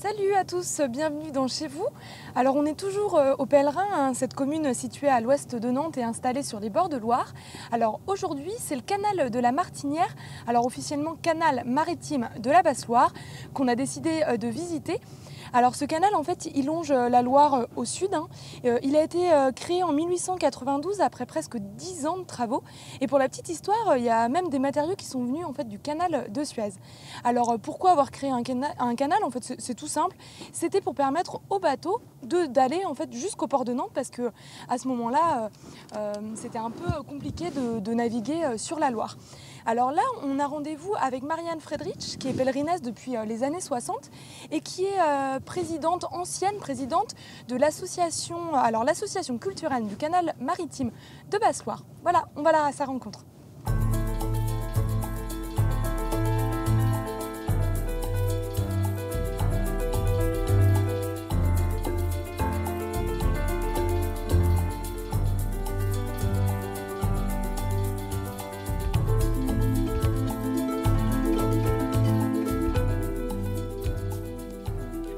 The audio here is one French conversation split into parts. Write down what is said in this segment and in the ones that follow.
Salut à tous, bienvenue dans Chez vous. Alors on est toujours au Pèlerin, hein, cette commune située à l'ouest de Nantes et installée sur les bords de Loire. Alors aujourd'hui c'est le canal de la Martinière, alors officiellement canal maritime de la Basse-Loire, qu'on a décidé de visiter. Alors ce canal en fait il longe la Loire au sud, hein. Il a été créé en 1892 après presque 10 ans de travaux. Et pour la petite histoire, il y a même des matériaux qui sont venus en fait du canal de Suez. Alors pourquoi avoir créé un canal? En fait c'est tout simple, c'était pour permettre aux bateaux d'aller en fait jusqu'au port de Nantes, parce que à ce moment-là c'était un peu compliqué de naviguer sur la Loire. Alors là, on a rendez-vous avec Marianne Friedrich, qui est pèlerinasse depuis les années 60 et qui est ancienne présidente de l'association, alors l'association culturelle du canal maritime de Basse-Loire. Voilà, on va là à sa rencontre.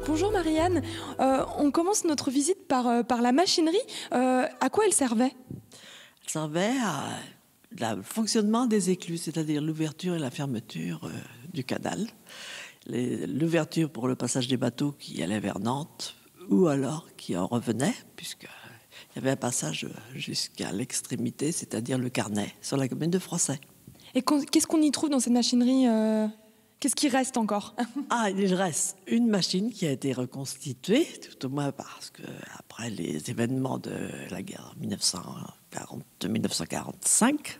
Bonjour Marianne, on commence notre visite par la machinerie. À quoi elle servait? Elle servait au fonctionnement des écluses, c'est-à-dire l'ouverture et la fermeture du canal. L'ouverture pour le passage des bateaux qui allaient vers Nantes ou alors qui en revenaient, puisqu'il y avait un passage jusqu'à l'extrémité, c'est-à-dire le Carnet, sur la commune de Froissay. Et qu'est-ce qu'on y trouve dans cette machinerie? Qu'est-ce qui reste encore? Il reste une machine qui a été reconstituée, tout au moins parce que après les événements de la guerre 1945,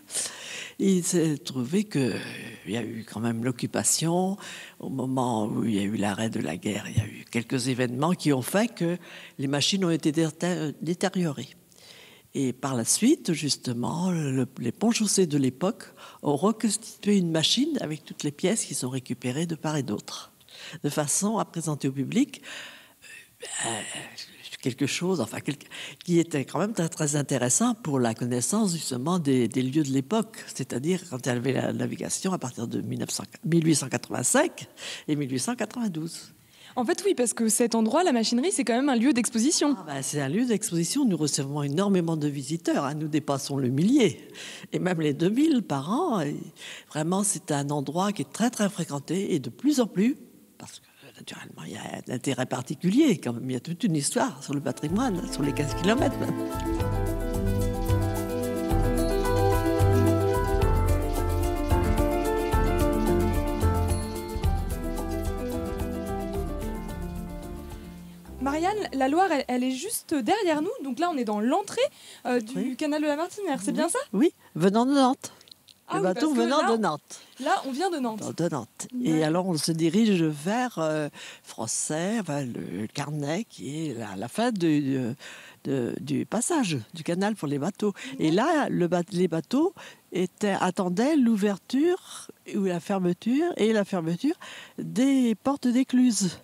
il s'est trouvé qu'il y a eu quand même l'occupation. Au moment où il y a eu l'arrêt de la guerre, il y a eu quelques événements qui ont fait que les machines ont été détériorées. Et par la suite, justement, les ponts-chaussées de l'époque ont reconstitué une machine avec toutes les pièces qui sont récupérées de part et d'autre, de façon à présenter au public quelque chose, qui était quand même très, très intéressant pour la connaissance justement des lieux de l'époque, c'est-à-dire quand il y avait la navigation à partir de 1885 et 1892. En fait, oui, parce que cet endroit, la machinerie, c'est quand même un lieu d'exposition. C'est un lieu d'exposition. Nous recevons énormément de visiteurs. Hein. Nous dépassons le millier et même les 2000 par an. Et vraiment, c'est un endroit qui est très, très fréquenté et de plus en plus, parce que naturellement, il y a un intérêt particulier quand même. Il y a toute une histoire sur le patrimoine, sur les 15 kilomètres même. Marianne, la Loire, elle est juste derrière nous. Donc là, on est dans l'entrée du canal de la Martinière. C'est bien ça? Oui, venant de Nantes. Le bateau oui, venant de Nantes. Là, on vient de Nantes. De Nantes. Et alors, on se dirige vers Froissay, le Carnet, qui est la fin du passage du canal pour les bateaux. Et là, les bateaux attendaient l'ouverture ou la fermeture des portes d'écluse.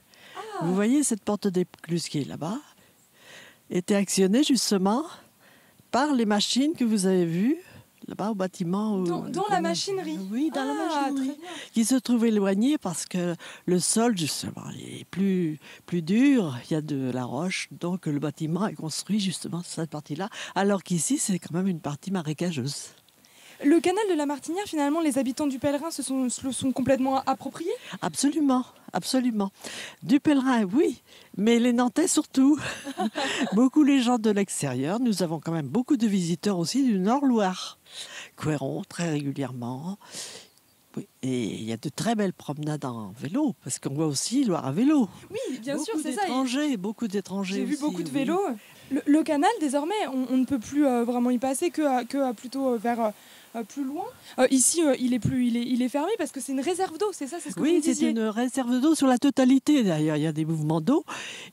Vous voyez cette porte d'écluse qui est là-bas, était actionnée justement par les machines que vous avez vues là-bas au bâtiment. Dans la machinerie. Oui, dans la machinerie. Qui se trouve éloignée parce que le sol, justement, est plus dur, il y a de la roche, donc le bâtiment est construit justement sur cette partie-là, alors qu'ici, c'est quand même une partie marécageuse. Le canal de la Martinière, finalement, les habitants du Pèlerin se sont complètement appropriés? Absolument, absolument. Du Pèlerin, oui, mais les Nantais surtout. Beaucoup les gens de l'extérieur. Nous avons quand même beaucoup de visiteurs aussi du Nord-Loire. Couëron, très régulièrement. Oui, et il y a de très belles promenades en vélo, parce qu'on voit aussi Loire à vélo. Oui, bien sûr, c'est ça. Beaucoup d'étrangers. J'ai vu beaucoup de vélos. Le canal, désormais, on ne peut plus vraiment y passer que plutôt vers plus loin. Ici, il est fermé parce que c'est une réserve d'eau, c'est ça? C'est ce que vous me disiez. Oui, c'est une réserve d'eau sur la totalité. D'ailleurs, il y a des mouvements d'eau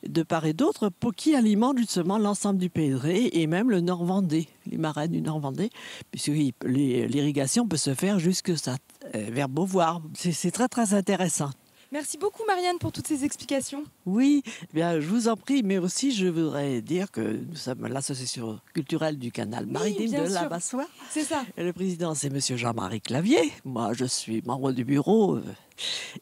de part et d'autre qui alimentent justement l'ensemble du Pédré et même le Nord-Vendée, les marais du Nord-Vendée, puisque l'irrigation peut se faire jusque vers Beauvoir. C'est très, très intéressant. Merci beaucoup Marianne pour toutes ces explications. Oui, eh bien, je vous en prie, mais aussi je voudrais dire que nous sommes l'association culturelle du canal maritime bien de la sûr. Bassoire. C'est ça. Et le président, c'est monsieur Jean-Marie Clavier. Moi, je suis membre du bureau.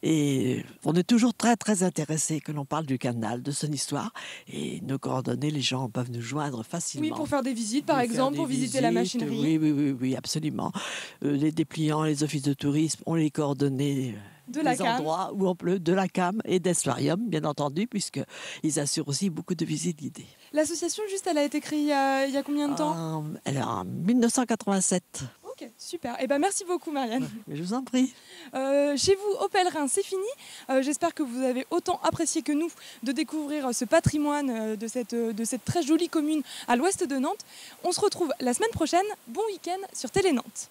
Et on est toujours très, très intéressés que l'on parle du canal, de son histoire. Et nos coordonnées, les gens peuvent nous joindre facilement. Oui, pour faire des visites par Faire exemple, des pour visiter la visites, machinerie. Oui, absolument. Les dépliants, les offices de tourisme ont les coordonnées De la des CAM. endroits où on peut, de la CAM et d'Esplarium, bien entendu, puisqu'ils assurent aussi beaucoup de visites guidées. L'association, juste, elle a été créée il y a combien de temps? Elle est en 1987. Ok, super. Eh ben, merci beaucoup Marianne. Mais je vous en prie. Chez vous, au Pèlerin, c'est fini. J'espère que vous avez autant apprécié que nous de découvrir ce patrimoine de cette très jolie commune à l'ouest de Nantes. On se retrouve la semaine prochaine. Bon week-end sur Télé Nantes.